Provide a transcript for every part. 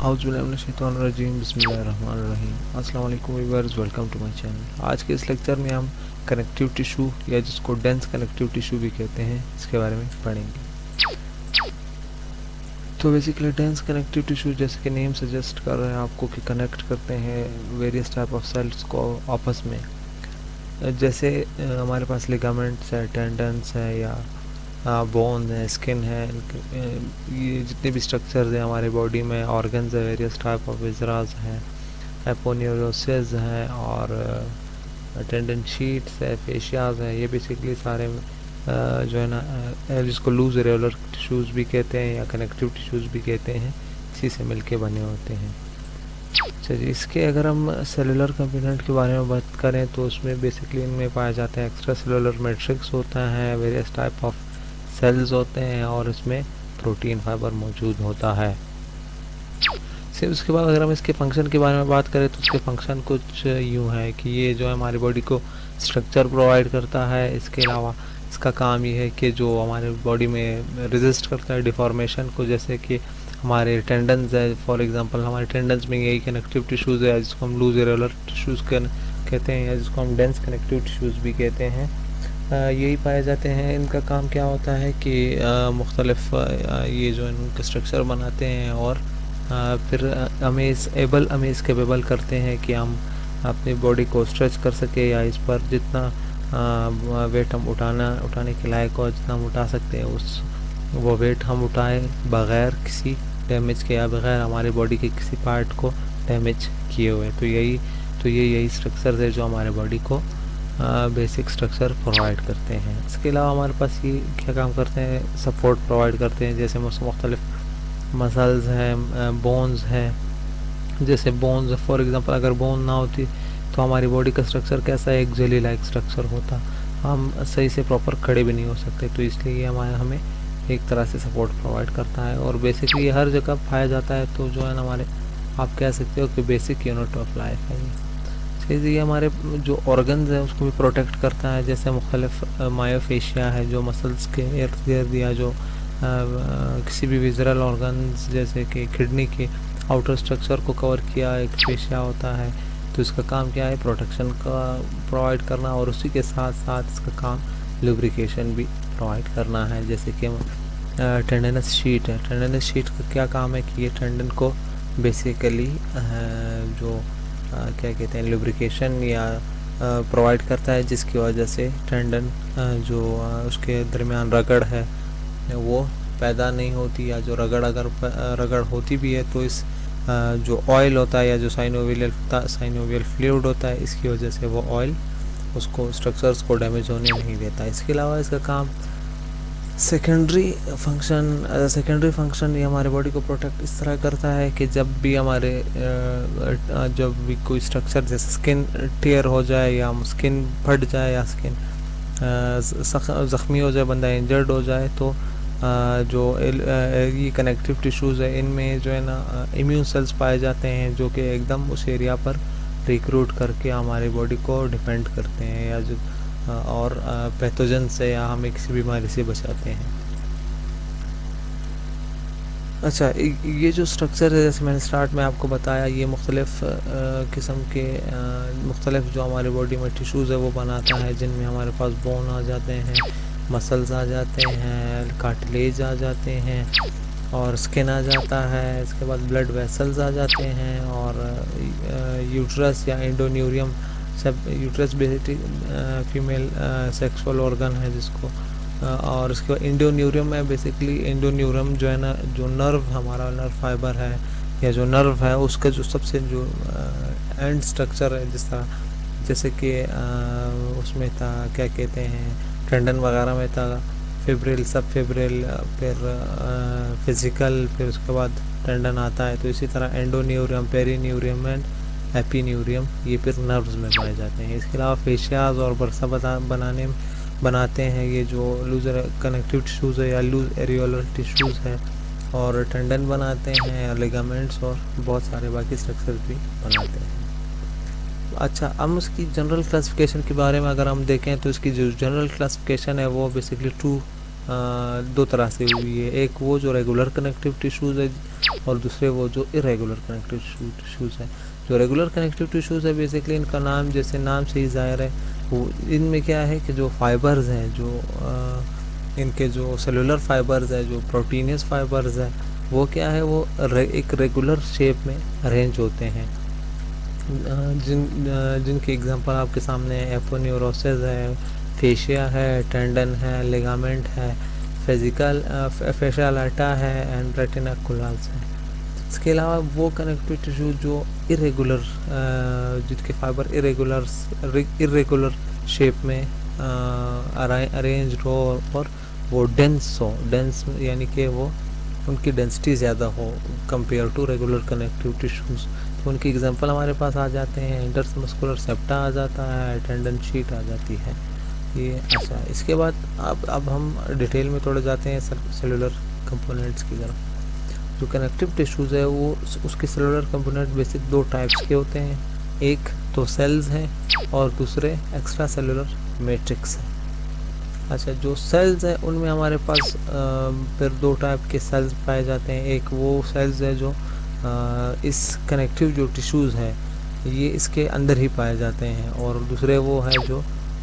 औज़ुबिल्लाहिमिनश्शैतानिर्रजीम बिस्मिल्लाहिर्रहमानिर्रहीम। अस्सलाम वालेकुम viewers, welcome to my channel. आज के इस लेक्चर में हम कनेक्टिव टिश्यू या जिसको डेंस कनेक्टिव टिश्यू भी कहते हैं इसके बारे में पढ़ेंगे। तो बेसिकली डेंस कनेक्टिव टिश्यू जैसे कि नेम सजेस्ट कर रहे हैं आपको कि कनेक्ट करते हैं वेरियस टाइप ऑफ सेल्स को आपस में। जैसे हमारे पास लिगामेंट्स है, टेंडन्स है या बोन है, स्किन है, ये जितने भी स्ट्रक्चर्स हैं हमारे बॉडी में, ऑर्गन्स है, वेरियस टाइप ऑफ विजरास हैं, एपोन्यूरोसिस हैं और टेंडन शीट्स है, फेशियाज है। ये बेसिकली सारे जो है ना जिसको लूज इरेगुलर टिश्यूज़ भी कहते हैं या कनेक्टिव टिश्यूज़ भी कहते हैं, इसी से मिलके बने होते हैं। चलिए, इसके अगर हम सेलुलर कंपोनेंट के बारे में बात करें तो उसमें बेसिकली इनमें पाया जाता है एक्स्ट्रा सेलुलर मैट्रिक्स होता है, वेरियस टाइप ऑफ सेल्स होते हैं और इसमें प्रोटीन फाइबर मौजूद होता है। फिर उसके बाद अगर हम इसके फंक्शन के बारे में बात करें तो उसके फंक्शन कुछ यूँ है कि ये जो है हमारी बॉडी को स्ट्रक्चर प्रोवाइड करता है। इसके अलावा इसका काम ये है कि जो हमारे बॉडी में रेजिस्ट करता है डिफॉर्मेशन को, जैसे कि हमारे टेंडन्स है, फॉर एग्जांपल हमारे टेंडन्स में यही कनेक्टिव टिश्यूज़ है जिसको हम लूज इरेगुलर टिश्यूज़ कहते हैं या जिसको हम डेंस कनेक्टिव टिश्यूज़ भी कहते हैं, यही पाए जाते हैं। इनका काम क्या होता है कि मुख्तलिफ ये जो इनका स्ट्रक्चर बनाते हैं और फिर हमें इस केपेबल करते हैं कि हम अपनी बॉडी को स्ट्रेच कर सके या इस पर जितना वेट हम उठाने के लायक हो, जितना हम उठा सकते हैं वो वेट हम उठाएं बग़ैर किसी डैमेज के या बग़ैर हमारे बॉडी के किसी पार्ट को डैमेज किए हुए। तो यही स्ट्रक्चर है जो हमारे बॉडी को बेसिक स्ट्रक्चर प्रोवाइड करते हैं। इसके अलावा हमारे पास ये क्या काम करते हैं, सपोर्ट प्रोवाइड करते हैं। जैसे मुख्तलिफ मसल्स हैं, बोन्स हैं। जैसे बोन्स फॉर एग्जांपल अगर बोन ना होती तो हमारी बॉडी का स्ट्रक्चर कैसा है, एक जेली लाइक स्ट्रक्चर होता, हम सही से प्रॉपर खड़े भी नहीं हो सकते। तो इसलिए ये हमें एक तरह से सपोर्ट प्रोवाइड करता है और बेसिकली ये हर जगह पाया जाता है। तो जो है ना हमारे आप कह सकते हो कि बेसिक यूनिट ऑफ लाइफ है ये हमारे जो ऑर्गन्स है उसको भी प्रोटेक्ट करता है। जैसे मुख्तलिफ मायोफेशिया है जो मसल्स के इर्द गिर्द या जो किसी भी विजरल ऑर्गन्स जैसे कि किडनी के आउटर स्ट्रक्चर को कवर किया एक फेशिया होता है। तो इसका काम क्या है, प्रोटेक्शन का प्रोवाइड करना और उसी के साथ साथ इसका काम लुब्रिकेशन भी प्रोवाइड करना है। जैसे कि टेंडनस शीट है, टेंडनस शीट का क्या काम है कि ये टेंडन को बेसिकली जो क्या कहते हैं लुब्रिकेशन या प्रोवाइड करता है, जिसकी वजह से टेंडन जो उसके दरमियान रगड़ है वो पैदा नहीं होती, या जो रगड़ होती भी है तो इस जो ऑयल होता है या जो साइनोवियल फ्लूइड होता है इसकी वजह से वो ऑयल उसको स्ट्रक्चर्स को डैमेज होने नहीं देता। इसके अलावा इसका काम सेकेंडरी फंक्शन ये हमारे बॉडी को प्रोटेक्ट इस तरह करता है कि जब भी कोई स्ट्रक्चर जैसे स्किन टेयर हो जाए या स्किन फट जाए या स्किन ज़ख्मी हो जाए, बंदा इंजर्ड हो जाए, तो जो ये कनेक्टिव टिश्यूज़ है इनमें जो है ना इम्यून सेल्स पाए जाते हैं जो कि एकदम उस एरिया पर रिक्रूट करके हमारी बॉडी को डिफेंड करते हैं या जो और पैथोजन से या हमें किसी बीमारी से बचाते हैं। अच्छा, ये जो स्ट्रक्चर है जैसे मैंने स्टार्ट में आपको बताया, ये मुख्तलिफ किस्म के मुख्तलिफ जो हमारी बॉडी में टिश्यूज़ है वो बनाता है, जिनमें हमारे पास बोन आ जाते हैं, मसल्स आ जाते हैं, कार्टिलेज आ जाते हैं और स्किन आ जाता है। इसके बाद ब्लड वेसल्स आ जाते हैं और यूट्रस या एंडोन्यूरियम, सब uterus basically female sexual organ है जिसको और इसके बाद एंडोन्यूरियम है। बेसिकली एंडोन्यूरियम जो है ना, जो हमारा नर्व फाइबर है या जो नर्व है उसका जो सबसे जो एंड स्ट्रक्चर है, जिस तरह जैसे कि उसमें था क्या कहते हैं टेंडन वगैरह में था फिब्रिल, सब फिब्रिल, फिर फिजिकल, फिर उसके बाद टेंडन आता है। तो इसी तरह एंडोन्यूरियम, पेरीन्यूरियम एंड एपीन्यूरियम ये फिर नर्व्स में पाए जाते हैं। इसके अलावा फेशियाज और बरसा बनाते हैं ये जो लूज कनेक्टिव टिश्यूज़ है या लूज एरियोलर टिश्यूज़ है, और टेंडन बनाते हैं, लिगामेंट्स और बहुत सारे बाकी स्ट्रक्चर भी बनाते हैं। अच्छा, हम उसकी जनरल क्लासिफिकेशन के बारे में अगर हम देखें तो इसकी जो जनरल क्लासिफिकेशन है वो बेसिकली टू दो तरह से हुई है। एक वो जो रेगुलर कनेक्टिव टिश्यूज़ है और दूसरे वो जो इरेगुलर कनेक्टिव टिश्यूज़ है। जो रेगुलर कनेक्टिव टिश्यूज़ है बेसिकली इनका नाम जैसे नाम से ही ज़ाहिर है, वो इनमें क्या है कि जो फाइबर्स हैं, जो इनके जो सेलुलर फाइबर्स है, जो प्रोटीनियस फाइबर्स है, वो क्या है, वो एक रेगुलर शेप में अरेंज होते हैं। जिनके एग्जांपल आपके सामने है, एपोन्यूरोसिस है, फेशिया है, टेंडन है, लिगामेंट है, फेशियालाटा है एंड रेटिनाकुलर्स है। इसके अलावा वो कनेक्टिव टिश्यू जो इरेगुलर, जिनके फाइबर इरेगुलर शेप में अरेंज हो और वो डेंस यानी कि वो उनकी डेंसिटी ज़्यादा हो compare to regular connective tissues. तो उनकी एग्जांपल हमारे पास आ जाते हैं, इंटरमस्कुलर सेप्टा आ जाता है, टेंडन शीट आ जाती है ये। अच्छा, इसके बाद अब हम डिटेल में थोड़े जाते हैं सेलुलर कंपोनेंट्स की तरफ। जो कनेक्टिव टिश्यूज़ है वो उसके सेलुलर कंपोनेंट बेसिक दो टाइप्स के होते हैं, एक तो सेल्स हैं और दूसरे एक्स्ट्रा सेलुलर मैट्रिक्स है। अच्छा, जो सेल्स है उनमें हमारे पास फिर दो टाइप के सेल्स पाए जाते हैं। एक वो सेल्स है जो इस कनेक्टिव जो टिश्यूज़ है ये इसके अंदर ही पाए जाते हैं, और दूसरे वो है जो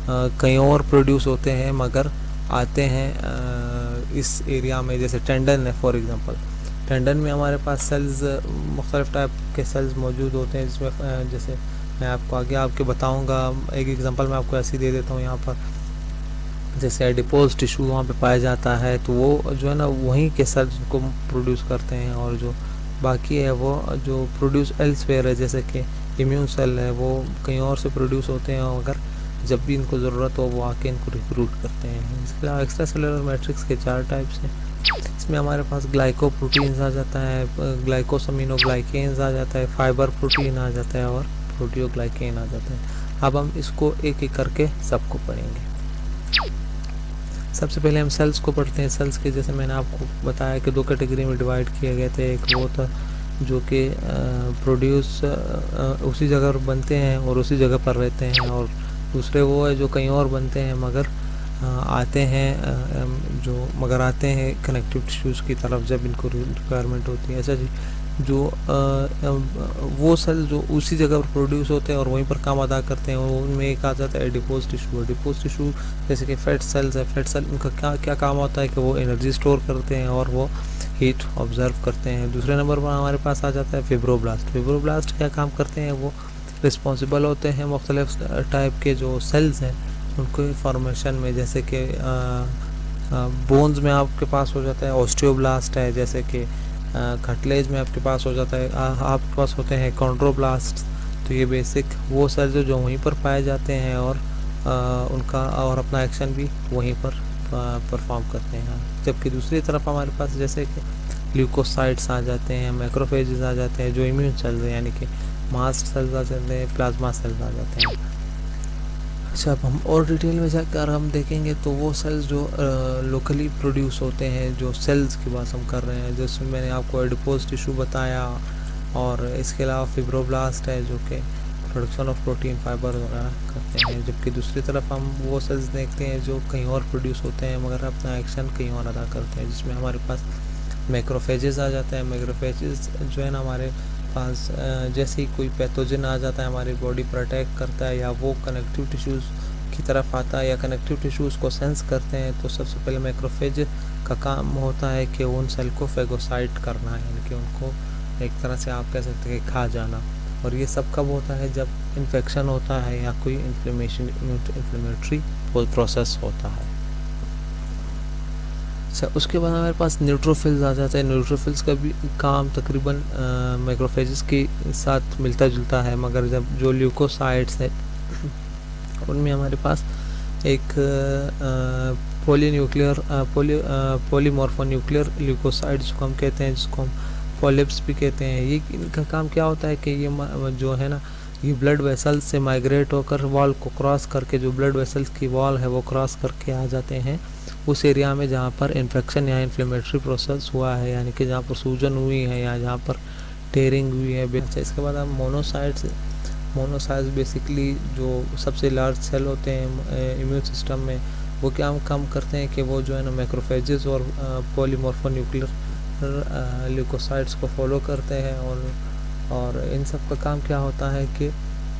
कहीं और प्रोड्यूस होते हैं मगर आते हैं इस एरिया में। जैसे टेंडन है फॉर एग्जांपल, टेंडन में हमारे पास सेल्स मुख्तलिफ टाइप के सेल्स मौजूद होते हैं, जिसमें जैसे मैं आपको आगे आपके बताऊंगा। एक एग्जांपल मैं आपको ऐसे दे देता हूँ यहाँ पर, जैसे एडिपोज टिश्यू वहाँ पे पाया जाता है, तो वो जो है ना वहीं के सेल्स को प्रोड्यूस करते हैं, और जो बाकी है वो जो प्रोड्यूस एल्सवेयर है, जैसे कि इम्यून सेल है, वो कहीं और से प्रोड्यूस होते हैं, अगर जब भी इनको ज़रूरत हो वो आके इनको रिक्रूट करते हैं। इसके अलावा एक्स्ट्रा सेलुलर मैट्रिक्स के 4 टाइप्स हैं। इसमें हमारे पास ग्लाइकोप्रोटीन्स आ जाता है, ग्लाइकोसमिनोग्लाइकेन्स आ जाता है, फाइबर प्रोटीन आ जाता है और प्रोटियोग्लाइकेन आ जाता है। अब हम इसको एक एक करके सबको पढ़ेंगे। सबसे पहले हम सेल्स को पढ़ते हैं। सेल्स के जैसे मैंने आपको बताया कि दो कैटेगरी में डिवाइड किए गए थे। एक वो था जो कि प्रोड्यूस उसी जगह पर बनते हैं और उसी जगह पर रहते हैं, और दूसरे वो है जो कहीं और बनते हैं मगर आते हैं कनेक्टिव टिश्यूज़ की तरफ जब इनको रिक्वायरमेंट होती है। अच्छा जी, जो वो सेल जो उसी जगह पर प्रोड्यूस होते हैं और वहीं पर काम अदा करते हैं, उनमें एक आ जाता है एडिपोज टिश्यू। एडिपोज टिश्यू जैसे कि फैट सेल्स है, फैट सेल उनका क्या काम होता है कि वो एनर्जी स्टोर करते हैं और वो हीट ऑब्जर्व करते हैं। दूसरे नंबर पर हमारे पास आ जाता है फिब्रोब्लास्ट। फिब्रोब्लास्ट क्या काम करते हैं, वो रिस्पॉन्सिबल होते हैं मुख्तलिफ टाइप के जो सेल्स हैं उनको फॉर्मेशन में, जैसे कि बोन्स में आपके पास हो जाता है ऑस्टियोब्लास्ट है, जैसे कि कार्टिलेज में आपके पास हो जाता है, आपके पास होते हैं कॉन्ड्रोब्लास्ट। तो ये बेसिक वो सेल्स जो वहीं पर पाए जाते हैं और उनका और अपना एक्शन भी वहीं पर परफॉर्म करते हैं। जबकि दूसरी तरफ हमारे पास जैसे कि ल्यूकोसाइट्स आ जाते हैं, मैक्रोफेजेस आ जाते हैं, जो इम्यून सेल्स हैं यानी कि मास्ट सेल्स आ जाते हैं, प्लाज्मा सेल्स आ जाते हैं। अच्छा, अब हम और डिटेल में जाकर हम देखेंगे तो वो सेल्स जो लोकली प्रोड्यूस होते हैं, जो सेल्स की बात हम कर रहे हैं, जैसे मैंने आपको एडिपोज टिश्यू बताया, और इसके अलावा फिब्रोब्लास्ट है जो कि प्रोडक्शन ऑफ प्रोटीन फाइबर वगैरह करते हैं। जबकि दूसरी तरफ हम वो सेल्स देखते हैं जो कहीं और प्रोड्यूस होते हैं मगर अपना एक्शन कहीं और अदा करते हैं, जिसमें हमारे पास मैक्रोफेजेस आ जाता है। मैक्रोफेजेस जो है ना हमारे पास जैसे ही कोई पैथोजन आ जाता है हमारी बॉडी पर अटैक करता है या वो कनेक्टिव टिश्यूज़ की तरफ आता है या कनेक्टिव टिश्यूज़ को सेंस करते हैं, तो सबसे पहले मैक्रोफेज का काम होता है कि उन सेल को फेगोसाइट करना है, यानी कि उनको एक तरह से आप कह सकते हैं कि खा जाना। और ये सब कब होता है, जब इन्फेक्शन होता है या कोई इन्फ्लेमेटरी प्रोसेस होता है। अच्छा, उसके बाद हमारे पास न्यूट्रोफिल्स आ जाते हैं। न्यूट्रोफिल्स का भी काम तकरीबन मैक्रोफेजेस के साथ मिलता जुलता है, मगर जब जो ल्यूकोसाइट्स है उनमें हमारे पास एक पॉलीमॉर्फोन्यूक्लियर ल्यूकोसाइट्स जिसको हम कहते हैं, जिसको हम पॉलिप्स भी कहते हैं। ये इनका काम क्या होता है कि ये जो है ना ये ब्लड वेसल्स से माइग्रेट होकर वॉल को क्रॉस करके, जो ब्लड वेसल्स की वॉल है वो क्रॉस करके आ जाते हैं उस एरिया में जहाँ पर इन्फेक्शन या इन्फ्लेमेटरी प्रोसेस हुआ है, यानी कि जहाँ पर सूजन हुई है या जहाँ पर टेयरिंग हुई है। अच्छा, इसके बाद हम मोनोसाइट्स बेसिकली जो सबसे लार्ज सेल होते हैं इम्यून सिस्टम में, वो क्या काम करते हैं कि वो जो है ना मैक्रोफेजेस और पॉलीमॉर्फोन्यूक्लियर ल्यूकोसाइट्स को फॉलो करते हैं, और इन सब का काम क्या होता है कि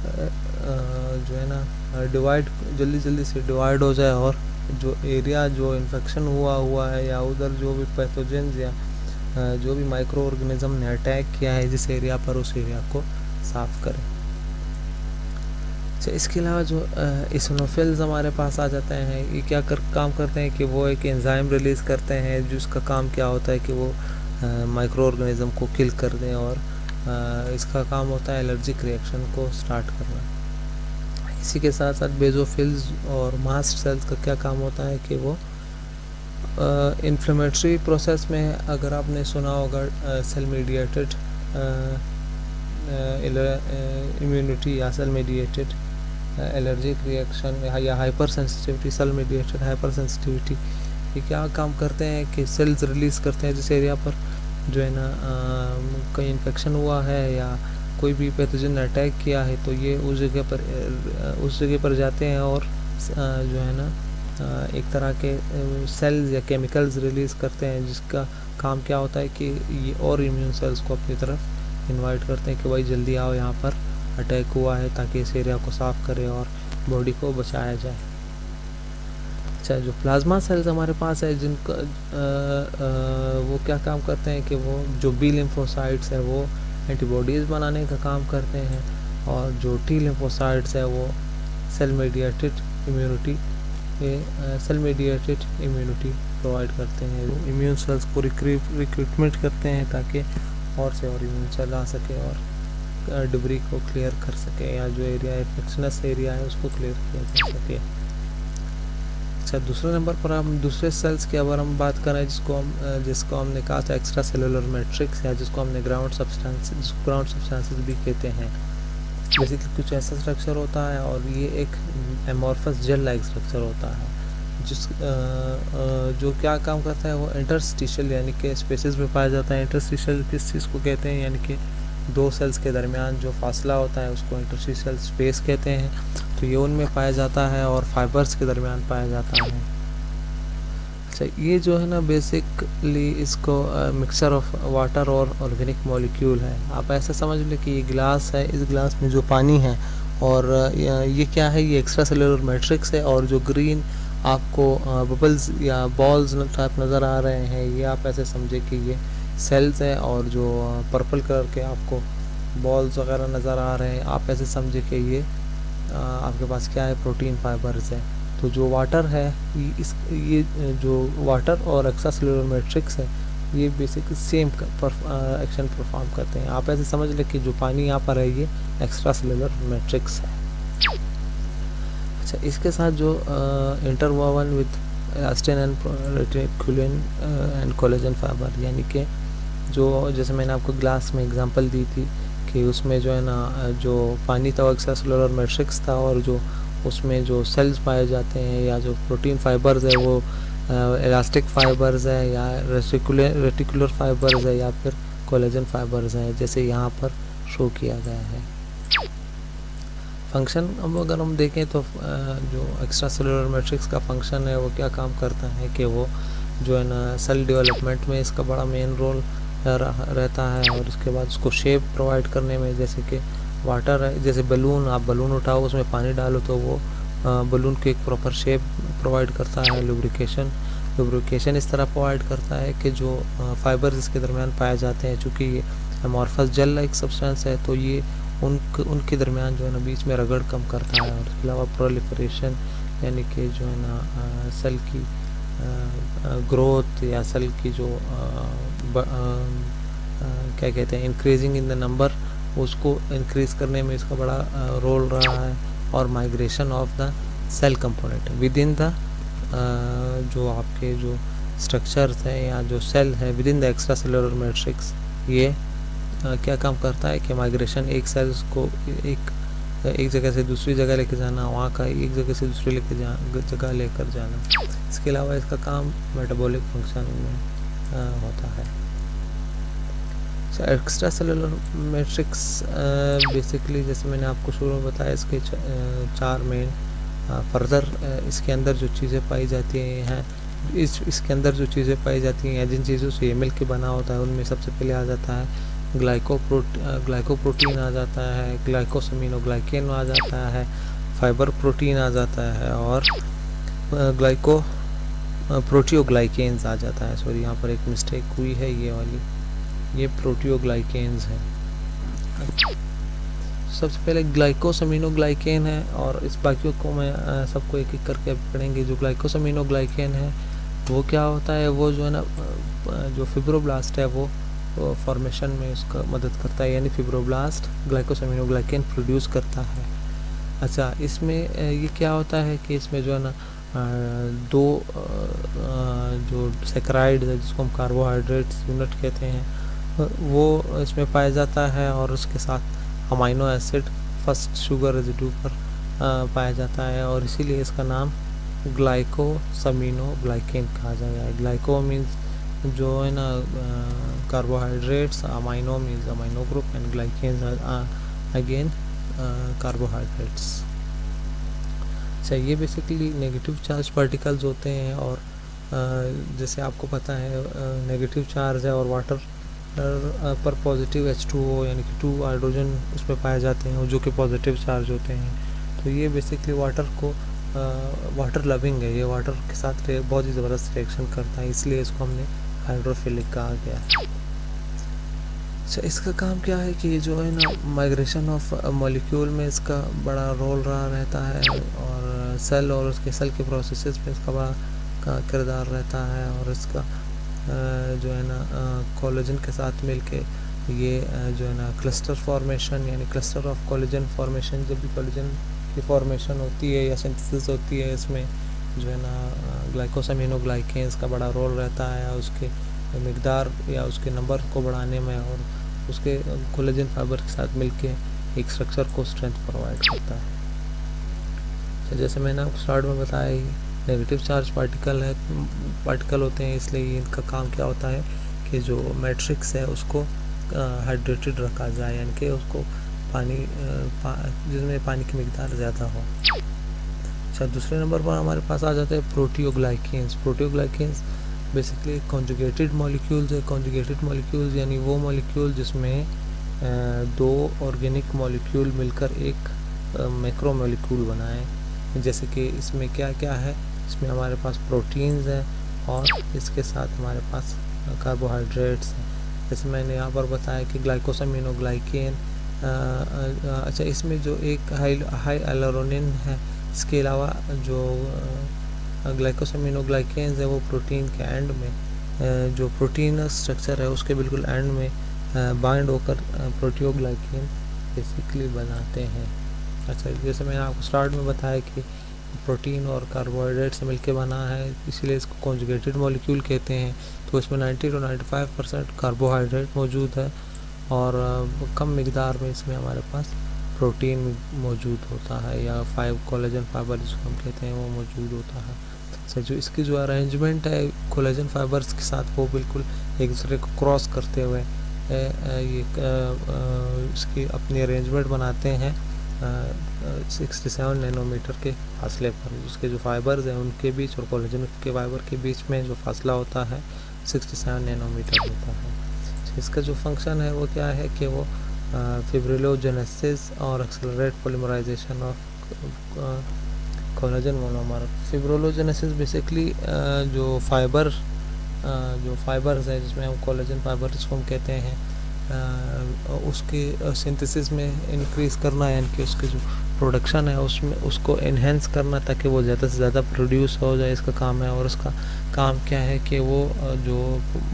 जो है ना डिवाइड जल्दी से डिवाइड हो जाए, और जो एरिया जो इन्फेक्शन हुआ है या उधर जो भी पैथोजेंस या जो भी माइक्रो ऑर्गेनिज्म ने अटैक किया है जिस एरिया पर, उस एरिया को साफ करें। अच्छा, इसके अलावा जो इसिनोफिल्स हमारे पास आ जाते हैं, ये क्या काम करते हैं कि वो एक एंजाइम रिलीज़ करते हैं जिसका काम क्या होता है कि वो माइक्रो ऑर्गेनिज्म को किल कर दें, और इसका काम होता है एलर्जिक रिएक्शन को स्टार्ट करना। इसी के साथ साथ बेजोफिल्स और मास्ट सेल्स का क्या काम होता है कि वो इन्फ्लेमेटरी प्रोसेस में, अगर आपने सुना होगा सेल मीडिएटेड इम्यूनिटी या सेल मीडिएटेड एलर्जिक रिएक्शन या hypersensitivity, cell mediated hypersensitivity, ये क्या काम करते हैं कि सेल्स रिलीज़ करते हैं जिस एरिया पर जो है ना कहीं इन्फेक्शन हुआ है या कोई भी पैथोजन ने अटैक किया है, तो ये उस जगह पर जाते हैं और जो है ना एक तरह के सेल्स या केमिकल्स रिलीज़ करते हैं जिसका काम क्या होता है कि ये और इम्यून सेल्स को अपनी तरफ इनवाइट करते हैं कि भाई जल्दी आओ, यहाँ पर अटैक हुआ है, ताकि इस एरिया को साफ़ करें और बॉडी को बचाया जाए। अच्छा, जो प्लाज्मा सेल्स हमारे पास है जिनका वो क्या काम करते हैं कि वो जो बी लिम्फोसाइट्स है वो एंटीबॉडीज़ बनाने का काम करते हैं, और जो टी लिम्फोसाइट्स है वो सेल मीडिएटेड इम्यूनिटी प्रोवाइड करते हैं। इम्यून सेल्स को रिक्रूटमेंट करते हैं ताकि और से और इम्यून सेल आ सके और डिब्री को क्लियर कर सके, या जो एरिया इन्फेक्शनस एरिया है उसको क्लियर किया जा सके। अच्छा, दूसरे नंबर पर हम दूसरे सेल्स की अगर हम बात करें जिसको हमने कहा था एक्स्ट्रा सेलुलर मैट्रिक्स, या जिसको हमने ग्राउंड सब्सटेंसेस भी कहते हैं। बेसिकली कुछ ऐसा स्ट्रक्चर होता है, और ये एक एमॉर्फस जेल लाइक स्ट्रक्चर होता है जो क्या काम करता है, वो इंटरस्टिशियल यानी कि स्पेसेस में पाया जाता है। इंटरस्टिशियल किस चीज़ को कहते हैं, यानी कि दो सेल्स के दरमियान जो फासला होता है उसको इंटरस्टिशियल स्पेस कहते हैं। तो ये उनमें पाया जाता है और फाइबर्स के दरमियान पाया जाता है। अच्छा, ये जो है ना बेसिकली इसको मिक्सचर ऑफ वाटर और ऑर्गेनिक मॉलिक्यूल है। आप ऐसा समझ लें कि ये गिलास है, इस गिलास में जो पानी है, और ये क्या है, ये एक्स्ट्रा सेलुलर मैट्रिक्स है, और जो ग्रीन आपको बबल्स या बॉल्स टाइप नज़र आ रहे हैं, ये आप ऐसे समझे कि ये सेल्स है, और जो पर्पल कलर के आपको बॉल्स वगैरह नज़र आ रहे हैं, आप ऐसे समझे कि ये आपके पास क्या है, प्रोटीन फाइबर्स है। तो जो वाटर है, ये जो वाटर और एक्स्ट्रा सेलुलर मैट्रिक्स है, ये बेसिकली सेम एक्शन परफॉर्म करते हैं। आप ऐसे समझ लें कि जो पानी यहाँ पर है ये एक्स्ट्रा सेलुलर मैट्रिक्स है। अच्छा, इसके साथ जो interwoven with elastin and reticulin and collagen fibre, यानी कि जो जैसे मैंने आपको ग्लास में एग्जांपल दी थी कि उसमें जो है ना जो पानी था वो एक्स्ट्रा सेलुलर मैट्रिक्स था, और जो उसमें जो सेल्स पाए जाते हैं या जो प्रोटीन फाइबर्स है वो इलास्टिक फाइबर्स है, या रेटिकुलर फाइबर्स है, या फिर कोलेजन फाइबर्स हैं, जैसे यहाँ पर शो किया गया है। फंक्शन अब अगर हम देखें तो जो एक्स्ट्रा सेलुलर मैट्रिक्स का फंक्शन है वो क्या काम करता है कि वो जो है ना सेल डेवलपमेंट में इसका बड़ा मेन रोल रहता है, और उसके बाद उसको शेप प्रोवाइड करने में, जैसे कि वाटर है, जैसे बलून, आप बलून उठाओ उसमें पानी डालो तो वो बलून को एक प्रॉपर शेप प्रोवाइड करता है। लुब्रिकेशन इस तरह प्रोवाइड करता है कि जो फाइबर्स इसके दरमियान पाए जाते हैं, चूँकि ये एमॉर्फस जेल लाइक सब्सटेंस है, तो ये उनके दरमियान जो है ना बीच में रगड़ कम करता है। और इसके अलावा प्रोलिफरेशन यानी कि जो है ना सेल की ग्रोथ या सेल की जो क्या कहते हैं इंक्रीजिंग इन द नंबर, उसको इंक्रीज करने में इसका बड़ा रोल रहा है। और migration of the cell component within the जो आपके जो स्ट्रक्चर्स हैं या जो सेल है within the extra cellular matrix, ये क्या काम करता है कि माइग्रेशन एक सेल्स को एक जगह से दूसरी जगह लेकर जाना, वहाँ का एक जगह से दूसरी जगह लेकर जाना। इसके अलावा इसका काम मेटाबॉलिक फंक्शन में होता है। एक्स्ट्रा सेलुलर मैट्रिक्स बेसिकली जैसे मैंने आपको शुरू में बताया, इसके चार मेन फर्दर इसके अंदर जो चीज़ें पाई जाती हैं इसके अंदर जो चीज़ें पाई जाती हैं जिन चीज़ों से ये मिल्क बना होता है उनमें सबसे पहले आ जाता है ग्लाइकोप्रोटीन आ जाता है, ग्लाइकोसमिनोग्लाइकेन आ जाता है, फाइबर प्रोटीन आ जाता है और प्रोटियोग्लाइकेन्स आ जाता है। सॉरी, यहाँ पर एक मिस्टेक हुई है, ये प्रोटियोग्लाइकेन्स है। सबसे पहले ग्लाइकोसमिनोग्लाइकेन है और इस बाकियों को मैं सबको एक एक करके पढ़ेंगे। जो ग्लाइकोसमिनोग्लाइकेन है वो क्या होता है, वो जो है ना जो फिब्रोब्लास्ट है वो फॉर्मेशन में उसका मदद करता है, यानी फिब्रोब्लास्ट ग्लाइकोसमिनोग्लाइकेन प्रोड्यूस करता है। अच्छा, इसमें ये क्या होता है कि इसमें जो है ना दो जो सैकराइड है जिसको हम कार्बोहाइड्रेट्स यूनिट कहते हैं वो इसमें पाया जाता है और उसके साथ amino acid first sugar residue पर पाया जाता है और इसीलिए इसका नाम ग्लाइकोसमिनोग्लाइकेन कहा जाता है। ग्लाइको मीन्स जो है ना carbohydrates, amino means amino group and glycans again carbohydrates. अच्छा, ये बेसिकली नेगेटिव चार्ज पार्टिकल्स होते हैं और जैसे आपको पता है नेगेटिव चार्ज है और वाटर पर पॉजिटिव H2O यानी कि 2 हाइड्रोजन उसमें पाए जाते हैं जो कि पॉजिटिव चार्ज होते हैं। तो ये बेसिकली वाटर लविंग है, ये वाटर के साथ बहुत ही ज़बरदस्त रिएक्शन करता है, इसलिए इसको हमने हाइड्रोफिलिक कहा गया है। अच्छा, इसका काम क्या है कि जो है ना माइग्रेशन ऑफ मॉलिक्यूल में इसका बड़ा रोल रहा रहता है और सेल और उसके सेल के प्रोसेसेस में इसका बड़ा किरदार रहता है और इसका जो है ना कोलेजन के साथ मिलके ये जो है ना क्लस्टर फॉर्मेशन यानी क्लस्टर ऑफ कोलेजन फॉर्मेशन, जब भी कोलेजन की फॉर्मेशन होती है या सिंथेसिस होती है इसमें जो है ना ग्लाइकोसमिनोग्लाइकेन्स का बड़ा रोल रहता है उसके मिकदार या उसके नंबर को बढ़ाने में और उसके कोलेजन फाइबर के साथ मिलके एक स्ट्रक्चर को स्ट्रेंथ प्रोवाइड करता है। तो जैसे मैंने आपको स्टार्ट में बताया ही नेगेटिव चार्ज पार्टिकल होते हैं, इसलिए इनका काम क्या होता है कि जो मैट्रिक्स है उसको हाइड्रेटेड रखा जाए, यानी कि उसको जिसमें पानी की मिकदार ज़्यादा हो। अच्छा, दूसरे नंबर पर हमारे पास आ जाते हैं प्रोटियोग्लाइकेन्स बेसिकली कॉन्जुगेटेड मॉलिक्यूल्स है। कॉन्जुगेटेड मॉलिक्यूल्स यानी वो मॉलिक्यूल जिसमें दो ऑर्गेनिक मॉलिक्यूल मिलकर एक मैक्रो मॉलिक्यूल बनाए। जैसे कि इसमें क्या क्या है, इसमें हमारे पास प्रोटीन्स हैं और इसके साथ हमारे पास कार्बोहाइड्रेट्स हैं। जैसे मैंने यहाँ पर बताया कि ग्लाइकोसमिनोग्लाइकेन, अच्छा इसमें जो एक हाई एलरोनिन है, इसके अलावा जो ग्लाइकोसमिनोग्लाइकेन्स है वो प्रोटीन के एंड में जो प्रोटीन स्ट्रक्चर है उसके बिल्कुल एंड में बाइंड होकर प्रोटियोग्लाइकेन बेसिकली बनाते हैं। अच्छा, जैसे मैंने आपको स्टार्ट में बताया कि प्रोटीन और कार्बोहाइड्रेट से मिलके बना है, इसीलिए इसको कॉन्जुगेटेड मॉलिक्यूल कहते हैं। तो इसमें 90 to 95% कार्बोहाइड्रेट मौजूद है और कम मिकदार में इसमें हमारे पास प्रोटीन मौजूद होता है या कोलेजन फाइबर जिसको हम कहते हैं वो मौजूद होता है। अच्छा, जो इसकी जो अरेंजमेंट है कोलेजन फाइबर्स के साथ वो बिल्कुल एक दूसरे को क्रॉस करते हुए ये इसकी अपनी अरेंजमेंट बनाते हैं 67 नैनोमीटर के फासले पर। उसके जो फाइबर्स हैं उनके बीच और कोलेजन के फाइबर के बीच में जो फासला होता है 67 नैनोमीटर होता है। इसका जो फंक्शन है वो क्या है कि वो फिब्रिलोजेनेसिस और accelerate polymerisation of collagen monomer. Fibrillogenesis basically जो फाइबर्स है जिसमें हम कोलेजन फाइबर जिसको हम कहते हैं उसके सिंथेसिस में इंक्रीज़ करना, यानी कि उसके जो प्रोडक्शन है उसमें उसको एनहेंस करना ताकि वो ज़्यादा से ज़्यादा प्रोड्यूस हो जाए, इसका काम है। और उसका काम क्या है कि वो जो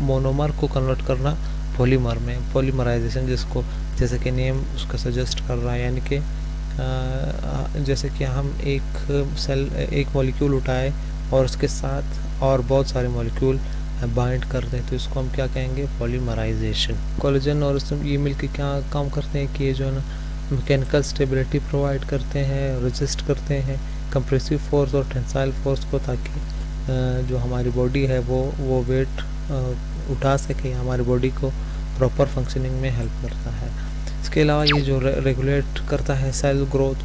मोनोमर को कन्वर्ट करना पॉलीमर में, पॉलीमराइजेशन जिसको जैसे कि नेम उसका सजेस्ट कर रहा है, यानी कि जैसे कि हम एक मॉलिक्यूल उठाए और उसके साथ और बहुत सारे मॉलिक्यूल बाइंड कर दें तो इसको हम क्या कहेंगे, पॉलीमराइजेशन। कोलेजन और ये मिलकर क्या काम करते हैं कि ये जो है ना मैकेनिकल स्टेबिलिटी प्रोवाइड करते हैं, रेजिस्ट करते हैं कंप्रेसिव फोर्स और टेंसाइल फोर्स को, ताकि जो हमारी बॉडी है वो वेट उठा सके, हमारी बॉडी को प्रॉपर फंक्शनिंग में हेल्प करता है। इसके अलावा ये जो रेगुलेट करता है सेल ग्रोथ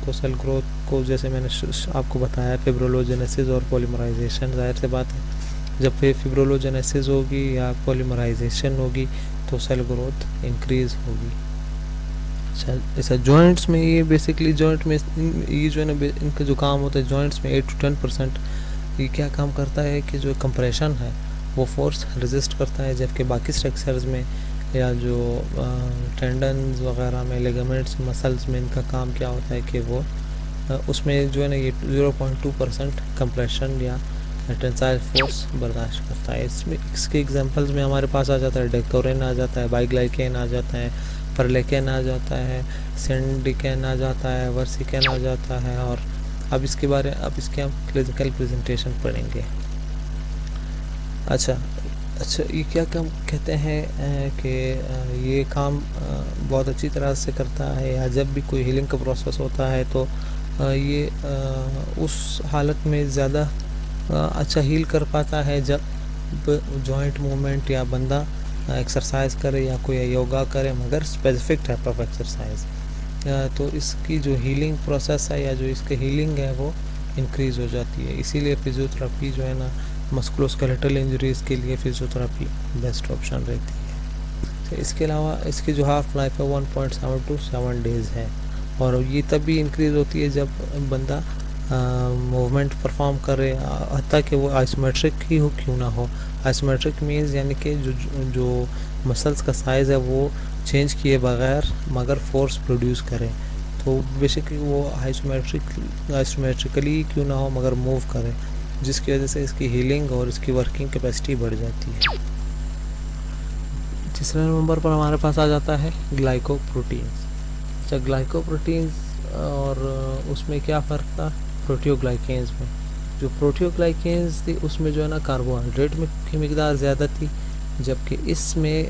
को जैसे मैंने आपको बताया, फिब्रोलोजेनेसिस और पॉलीमराइजेशन। जाहिर सी बात है जब फिब्रोलोजेनेसिस होगी या पॉलीमराइजेशन होगी तो सेल ग्रोथ इंक्रीज होगी। ऐसा जॉइंट्स में ये बेसिकली जॉइंट में ये जो है ना इनका जो काम होता है जॉइंट्स में 8 to 10% ये क्या काम करता है कि जो कंप्रेशन है वो फोर्स रेजिस्ट करता है, जबकि बाकी स्ट्रक्चर्स में या जो टेंडन्स वगैरह में, लिगामेंट्स, मसल्स में इनका काम क्या होता है कि वो उसमें जो है ना ये 0.2% कंप्रेशन या टेंसाइल फोर्स बर्दाश्त करता है। इसमें इसके एग्जांपल्स में हमारे पास आ जाता है डेकोरेन आ जाता है, बाइग्लाइकेन आ जाता है, परलेकेन आ जाता है, सिंडिकेन आ जाता है, वर्सिकेन आ जाता है। और अब इसके हम क्लिनिकल प्रेजेंटेशन पढ़ेंगे। अच्छा, ये क्या काम कहते हैं कि ये काम बहुत अच्छी तरह से करता है, या जब भी कोई हीलिंग का प्रोसेस होता है तो ये उस हालत में ज़्यादा अच्छा हील कर पाता है जब जॉइंट मूवमेंट या बंदा एक्सरसाइज करे या कोई योगा करे, मगर स्पेसिफिक टाइप ऑफ एक्सरसाइज, तो इसकी जो हीलिंग प्रोसेस है या जो इसकी हीलिंग है वो इंक्रीज़ हो जाती है। इसीलिए फिजियोथेरेपी जो है ना मस्कुलोस्केलेटल इंजरीज़ के लिए फिजियोथेरेपी बेस्ट ऑप्शन रहती है। तो इसके अलावा इसकी जो हाफ लाइफ है 1.7 to 7 डेज़ है, और ये तब भी इंक्रीज़ होती है जब बंदा मूवमेंट परफॉर्म करे, हत्ता कि वो आइसोमेट्रिक ही हो क्यों ना हो। आइसोमेट्रिक मीन्स यानी कि जो मसल्स का साइज़ है वो चेंज किए बगैर मगर फोर्स प्रोड्यूस करे, तो बेसिकली वो आइसोमेट्रिकली क्यों ना हो मगर मूव करे, जिसकी वजह से इसकी हीलिंग और इसकी वर्किंग कैपेसिटी बढ़ जाती है। तीसरे नंबर पर हमारे पास आ जाता है ग्लाइकोप्रोटीन्स। अच्छा, ग्लाइकोप्रोटीन्स और उसमें क्या फ़र्क था प्रोटियोग्लाइकेन्स में। जो प्रोटियोग्लाइकेन्स थी उसमें जो है ना कार्बोहाइड्रेट में की मिकदार ज़्यादा थी, जबकि इसमें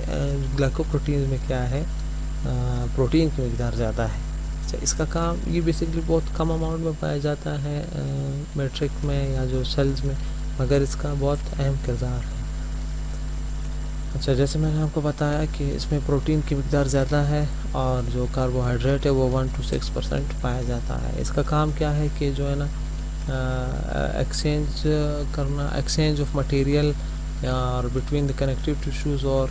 ग्लाइकोप्रोटीन्स में क्या है प्रोटीन की मिकदार ज़्यादा है। अच्छा, इसका काम ये बेसिकली बहुत कम अमाउंट में पाया जाता है मैट्रिक में या जो सेल्स में, मगर इसका बहुत अहम किरदार है। अच्छा, जैसे मैंने आपको बताया कि इसमें प्रोटीन की मिकदार ज़्यादा है और जो कार्बोहाइड्रेट है वो 1 to 6% पाया जाता है। इसका काम क्या है कि जो है ना एक्सचेंज ऑफ मटेरियल और बिटवीन द कनेक्टिव टिश्यूज़, और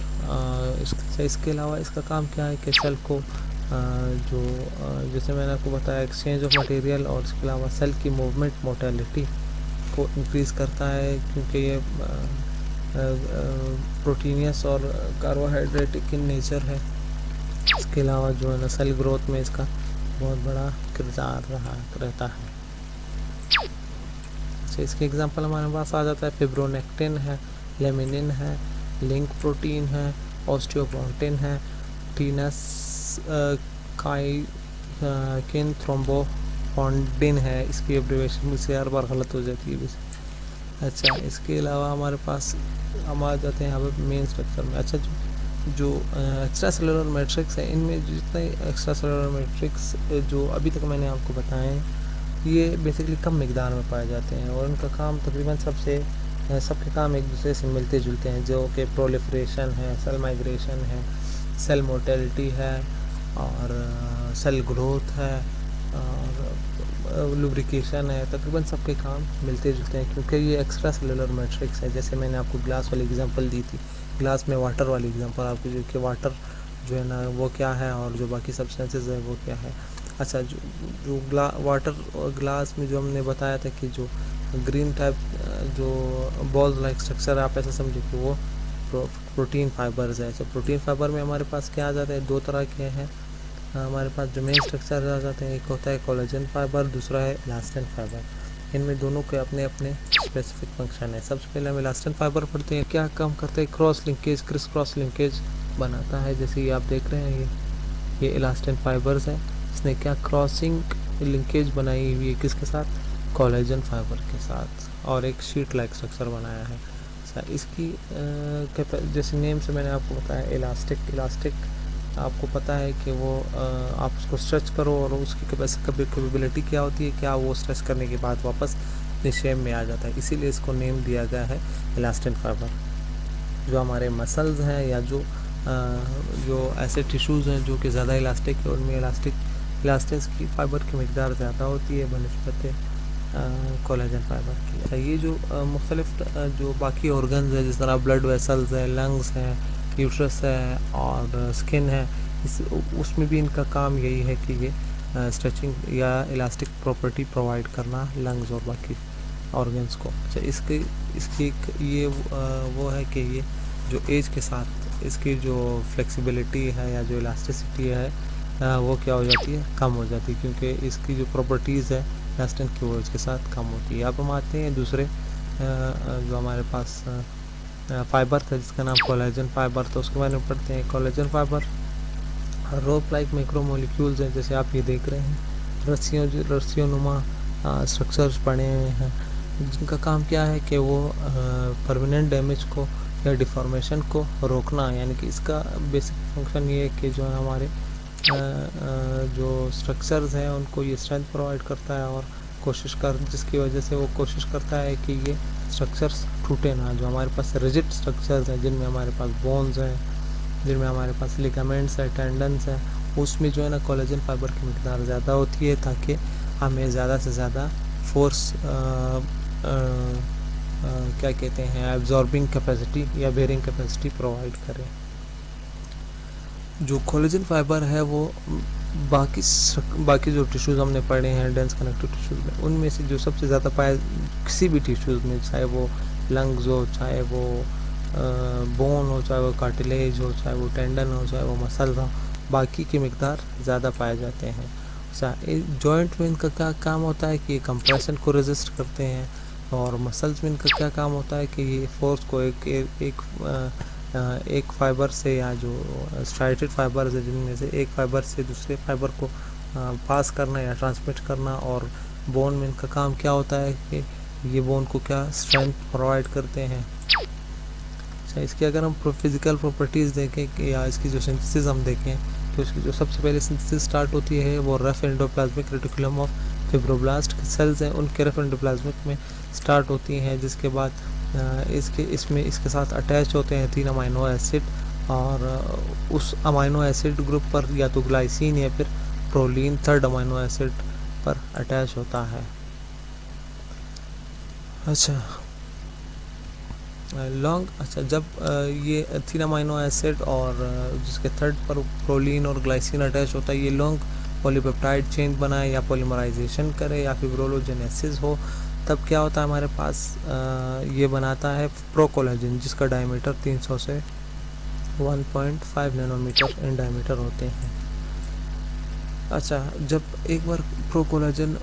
इसके अलावा इसका काम क्या है कि सेल को जो जैसे मैंने आपको बताया एक्सचेंज ऑफ मटेरियल, और इसके अलावा सेल की मूवमेंट मोटेलिटी को इंक्रीज़ करता है, क्योंकि ये प्रोटीनियस और कार्बोहाइड्रेटिक इन नेचर है। इसके अलावा जो है ना सेल ग्रोथ में इसका बहुत बड़ा किरदार रहता है। अच्छा, इसके एग्जांपल हमारे पास आ जाता है फिब्रोनेक्टिन है, लेमिनिन है, लिंक प्रोटीन है, ऑस्टियोप्रोटीन है, टीनस काइकिन थ्रोम्बोफॉन्डिन है। इसकी एब्रिवेशन मुझसे हर बार गलत हो जाती है। अच्छा, इसके अलावा हमारे पास हम आ जाते हैं यहाँ पर मेन स्ट्रक्चर में। अच्छा, जो एक्स्ट्रा सेलुलर मैट्रिक्स है, इनमें जितने एक्स्ट्रा सेलुलर मैट्रिक्स जो अभी तक मैंने आपको बताए हैं ये बेसिकली कम मिकदार में पाए जाते हैं, और उनका काम तकरीबन सबके काम एक दूसरे से मिलते जुलते हैं, जो कि प्रोलिफरेशन है, सेल माइग्रेशन है, सेल मोटेलिटी है, और सेल ग्रोथ है, और लुब्रिकेशन है। तकरीबन सबके काम मिलते जुलते हैं, क्योंकि ये एक्स्ट्रा सेलुलर मैट्रिक्स है। जैसे मैंने आपको ग्लास वाली एग्जांपल दी थी, ग्लास में वाटर वाली एग्जांपल आपको, जो कि वाटर जो है ना वो क्या है और जो बाकी सब्सटेंसेस है वो क्या है। अच्छा, जो वाटर और ग्लास में जो हमने बताया था कि जो ग्रीन टाइप जो बॉल लाइक स्ट्रक्चर है, आप ऐसा समझिए कि वो प्रोटीन फाइबर्स है। तो प्रोटीन फाइबर में हमारे पास क्या आ जाता है, दो तरह के हैं हमारे पास जो मेन स्ट्रक्चर आ जाते हैं। एक होता है कोलेजन फाइबर, दूसरा है इलास्टिन फाइबर। इनमें दोनों के अपने अपने स्पेसिफिक फंक्शन है। सबसे पहले हम इलास्टिन फाइबर पढ़ते हैं। क्या काम करते हैं, cross linkage, criss cross linkage बनाता है। जैसे ये आप देख रहे हैं, ये इलास्टिन फाइबर्स है, इसने क्या क्रॉसिंग लिंकेज बनाई हुई है किसके साथ, कोलेजन फाइबर के साथ, और एक शीट लाइक स्ट्रक्चर बनाया है। इसकी जैसे नेम से मैंने आपको बताया इलास्टिक आपको पता है कि वो आप उसको स्ट्रेच करो और उसकी कैपेबिलिटी क्या होती है, क्या वो स्ट्रेच करने के बाद वापस अपने शेप में आ जाता है, इसीलिए इसको नेम दिया गया है इलास्टिन फाइबर। जो हमारे मसल्स हैं या जो जो ऐसे टिश्यूज़ हैं जो कि ज़्यादा इलास्टिक है, उनमें इलास्टिक फाइबर की मकदार ज़्यादा होती है बनस्बत कोलेजन फाइबर की। ये जो मुख्तलिफ जो बाकी ऑर्गन्स हैं, जिस तरह ब्लड वेसल्स हैं, लंग्स हैं, यूट्रस है और स्किन है, उसमें भी इनका काम यही है कि ये स्ट्रेचिंग या इलास्टिक प्रॉपर्टी प्रोवाइड करना लंग्स और बाकी ऑर्गन्स को। अच्छा, इसकी ये वो है कि ये जो एज के साथ इसकी जो फ्लेक्सिबिलिटी है या जो इलास्टिसिटी है वो क्या हो जाती है, कम हो जाती है, क्योंकि इसकी जो प्रॉपर्टीज़ है इलास्टिन की वो इसके साथ कम होती है। अब हम आते हैं दूसरे जो हमारे पास फाइबर था जिसका नाम कोलेजन फाइबर था, उसके बारे में पढ़ते हैं। कोलेजन फाइबर रोप लाइक माइक्रोमोलिक्यूल्स हैं, जैसे आप ये देख रहे हैं, रस्सियों नुमा स्ट्रक्चर्स बने हुए हैं, जिनका काम क्या है कि वो परमानेंट डैमेज को या डिफॉर्मेशन को रोकना। यानी कि इसका बेसिक फंक्शन ये है कि जो हमारे जो स्ट्रक्चर्स हैं उनको ये स्ट्रेंथ प्रोवाइड करता है और जिसकी वजह से वो कोशिश करता है कि ये स्ट्रक्चर्स टूटे ना। जो हमारे पास रिजिड स्ट्रक्चर्स हैं, जिनमें हमारे पास बोन्स हैं, जिनमें हमारे पास लिगामेंट्स है, टेंडन्स है, उसमें जो है ना कोलेजन फाइबर की मकदार ज़्यादा होती है, ताकि हमें ज़्यादा से ज़्यादा फोर्स क्या कहते हैं, एब्जॉर्बिंग कैपेसिटी या बेयरिंग कैपेसिटी प्रोवाइड करें। जो कोलेजन फाइबर है वो बाकी जो टिश्यूज़ हमने पढ़े हैं डेंस कनेक्टिव टिश्यूज़ में, उनमें से जो सबसे ज़्यादा पाया किसी भी टिश्यूज़ में, चाहे वो लंग्स हो, चाहे वो बोन हो, चाहे वो कार्टिलेज हो, चाहे वो टेंडन हो, चाहे वो मसल हो, बाकी की मकदार ज़्यादा पाए जाते हैं। अच्छा, जॉइंट में इनका क्या काम होता है कि ये कंप्रेशन को रेजिस्ट करते हैं, और मसल्स में इनका क्या काम होता है कि ये फोर्स को एक फाइबर से, या जो स्ट्राइटेड फाइबर है जिनमें से एक फाइबर से दूसरे फाइबर को पास करना या ट्रांसमिट करना। और बोन में इनका काम क्या होता है कि ये बोन को क्या स्ट्रेंथ प्रोवाइड करते हैं। अच्छा, इसकी अगर हम फिजिकल प्रॉपर्टीज़ देखें कि या इसकी जो सिंथेसिस हम देखें, तो इसकी जो सबसे पहले सिंथेसिस स्टार्ट होती है वो rough endoplasmic reticulum of fibroblast cells हैं, उनके रफ एंडोप्लाज्मिक में स्टार्ट होती हैं, जिसके बाद इसके साथ अटैच होते हैं 3 अमाइनो एसिड, और उस अमाइनो एसिड ग्रुप पर या तो ग्लाइसिन या फिर प्रोलीन 3rd अमाइनो एसिड पर अटैच होता है। अच्छा, जब ये 3 अमाइनो एसिड और जिसके 3rd पर प्रोलीन और ग्लाइसिन अटैच होता है, ये लॉन्ग पॉलीपेप्टाइड चेन बनाए या पॉलीमराइजेशन करे या फिब्रोलोजेनेसिस हो, तब क्या होता है हमारे पास ये बनाता है प्रोकोलेजन, जिसका डायमीटर 300 से 1.5 नैनोमीटर इन डायमीटर होते हैं। अच्छा, जब एक बार प्रोकोलेजन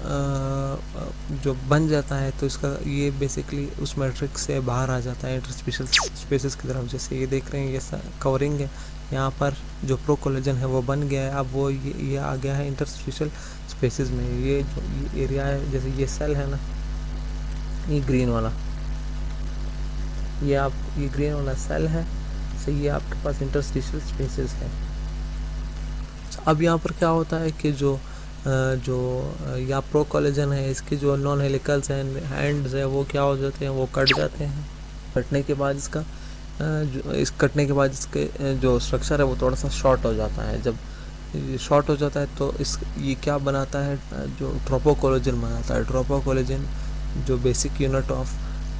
जो बन जाता है तो इसका ये बेसिकली उस मैट्रिक्स से बाहर आ जाता है इंटरस्पेशियल स्पेसेस की तरफ। जैसे ये देख रहे हैं, ये कवरिंग है, यहाँ पर जो प्रोकोलेजन है वो बन गया है, अब वो ये आ गया है इंटरस्पेशियल स्पेसेस में। ये जो एरिया है, जैसे ये सेल है ना, ये ग्रीन वाला, ये ग्रीन वाला सेल है, तो ये आपके पास इंटरस्टिशियल स्पेसेस है। अब यहाँ पर क्या होता है कि जो या प्रोकोलेजन है, इसके जो नॉन हेलिकल्स हैं, हैंड्स है, वो क्या हो जाते हैं, वो कट जाते हैं। कटने के बाद इसके जो स्ट्रक्चर है वो थोड़ा सा शॉर्ट हो जाता है। जब शॉर्ट हो जाता है तो ये क्या बनाता है, जो ट्रोपोकोलेजन बनाता है। ट्रोपोकोलेजन जो basic unit of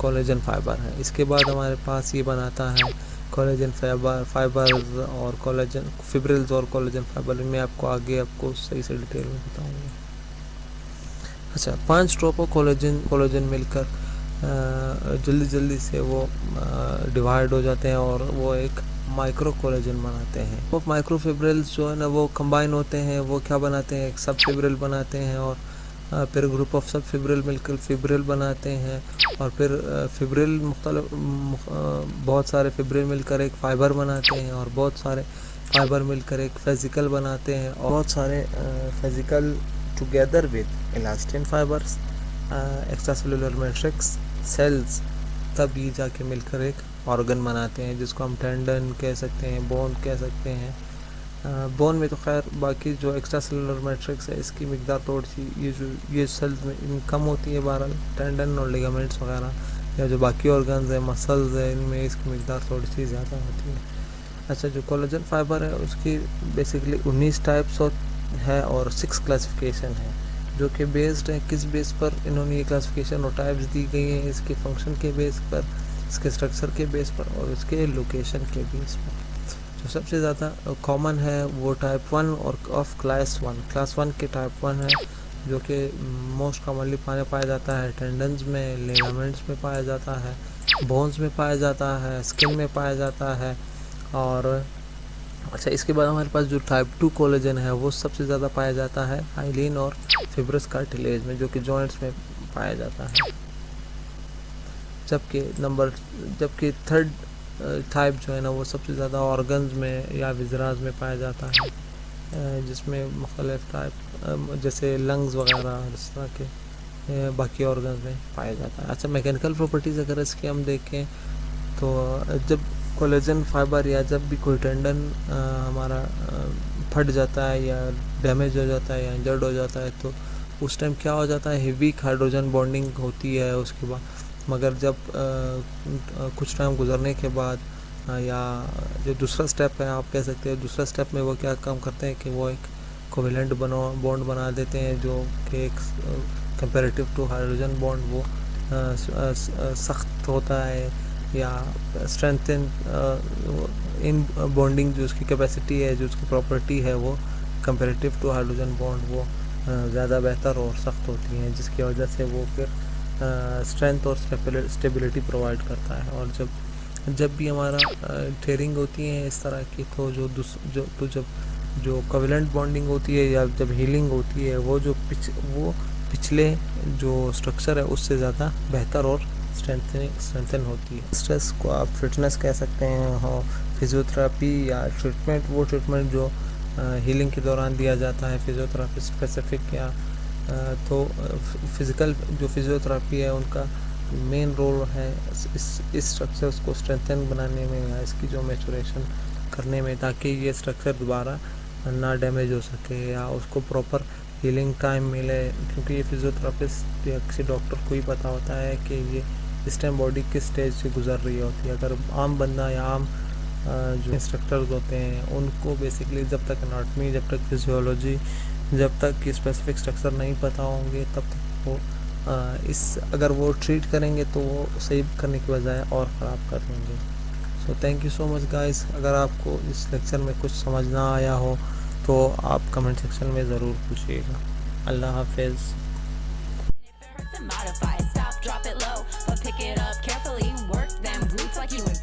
collagen fibre है। इसके बाद हमारे पास ये बनाता है कोलेजन फाइबर्स और कोलेजन फिब्रिल्स और कोलेजन फाइबर। मैं आपको सही से डिटेल में बताऊंगा। अच्छा, 5 कोलेजन मिलकर जल्दी से वो डिवाइड हो जाते हैं और वो एक माइक्रो कोलेजन बनाते हैं। वो माइक्रो फिब्रिल्स जो है ना वो कंबाइन होते हैं, वो क्या बनाते हैं, एक सब फिब्रिल बनाते हैं, और फिर ग्रुप ऑफ सब फिब्रिल मिलकर फिब्रिल बनाते हैं, और फिर फिब्रिल बहुत सारे फिब्रिल मिलकर एक फाइबर बनाते हैं, और बहुत सारे फाइबर मिलकर एक फेजिकल बनाते हैं, और बहुत सारे fascicle together with elastin fibres, extra cellular matrix cells, तब ये जाके मिलकर एक ऑर्गन बनाते हैं जिसको हम टेंडन कह सकते हैं, बोन कह सकते हैं। बोन में तो खैर बाकी जो एक्स्ट्रा सेलुलर मैट्रिक्स है इसकी मकदार थोड़ी सी ये सेल्स में कम होती है। बहरहाल टेंडन और लिगामेंट्स वगैरह या जो बाकी ऑर्गन्स है, मसल्स है, इनमें इसकी मकदार थोड़ी सी ज़्यादा होती है। अच्छा, जो कोलेजन फाइबर है उसकी बेसिकली 19 टाइप्स है और 6 क्लासिफिकेशन है, जो कि बेस्ड है किस बेस पर इन्होंने ये क्लासिफिकेशन और टाइप्स दी गई हैं, इसके फंक्शन के बेस पर, इसके स्ट्रक्चर के बेस पर और इसके लोकेशन के बेस पर। जो सबसे ज़्यादा कॉमन है वो टाइप 1 और ऑफ क्लास 1 के टाइप 1 है, जो कि मोस्ट कॉमनली पाया जाता है टेंडन्स में, लिगामेंट्स में पाया जाता है, बोन्स में पाया जाता है, स्किन में पाया जाता है। और अच्छा, इसके बाद हमारे पास जो टाइप 2 कोलेजन है वो सबसे ज़्यादा पाया जाता है हाइलिन और फिब्रस कार्टिलेज में, जो कि जॉइंट्स में पाया जाता है। जबकि थर्ड टाइप जो है ना वो सबसे ज़्यादा ऑर्गन्स में या विजराज में पाया जाता है, जिसमें मुख्तलिफ टाइप जैसे लंग्स वगैरह इस तरह के बाकी ऑर्गन्स में पाया जाता है। अच्छा, मैकेनिकल प्रॉपर्टीज़ अगर इसकी हम देखें तो जब कोलेजन फाइबर या जब भी कोई टेंडन हमारा फट जाता है या डैमेज हो जाता है या इंजर्ड हो जाता है, तो उस टाइम क्या हो जाता है, वीक हाइड्रोजन बॉन्डिंग होती है उसके बाद। मगर जब कुछ टाइम गुजरने के बाद या जो दूसरा स्टेप है आप कह सकते हैं, दूसरा स्टेप में वो क्या काम करते हैं कि वो एक कोवेलेंट बॉन्ड बना देते हैं, जो कि एक कंपैरेटिव टू हाइड्रोजन बॉन्ड वो सख्त होता है या स्ट्रेंथन इन बॉन्डिंग। जो उसकी कैपेसिटी है, जो उसकी प्रॉपर्टी है, वो कंपैरेटिव टू हाइड्रोजन बॉन्ड वो ज़्यादा बेहतर और सख्त होती हैं, जिसकी वजह से वो फिर स्ट्रेंथ और स्टेबिलिटी प्रोवाइड करता है। और जब भी हमारा टेयरिंग होती है इस तरह की, तो जो कोवेलेंट बॉन्डिंग होती है या जब हीलिंग होती है, वो पिछले जो स्ट्रक्चर है उससे ज़्यादा बेहतर और स्ट्रेंथन होती है। स्ट्रेस को आप फिटनेस कह सकते हैं, हो फिजियोथेरेपी या ट्रीटमेंट जो हीलिंग के दौरान दिया जाता है, फिजियोथेरेपी स्पेसिफिक या तो फिज़िकल जो फिजियोथेरेपी है उनका मेन रोल है इस स्ट्रक्चर्स को स्ट्रेंथन बनाने में या इसकी जो मैचुरेशन करने में, ताकि ये स्ट्रक्चर दोबारा ना डैमेज हो सके या उसको प्रॉपर हीलिंग टाइम मिले। क्योंकि ये फिजियोथेरेपिस्ट या किसी डॉक्टर को ही पता होता है कि ये इस टाइम बॉडी किस स्टेज से गुजर रही होती है। अगर आम बंदा या आम जो इंस्ट्रक्टर्स होते हैं उनको बेसिकली जब तक एनाटॉमी, जब तक फिजियोलॉजी, जब तक कि स्पेसिफिक स्ट्रक्चर नहीं पता होंगे, तब तक वो अगर वो ट्रीट करेंगे तो वो सही करने की बजाय और ख़राब कर देंगे। So thank you so much guys. अगर आपको इस लेक्चर में कुछ समझ ना आया हो तो आप कमेंट सेक्शन में ज़रूर पूछिएगा। अल्लाह हाफिज़। Modify, stop, drop it low, but pick it up carefully. Work them glutes like you in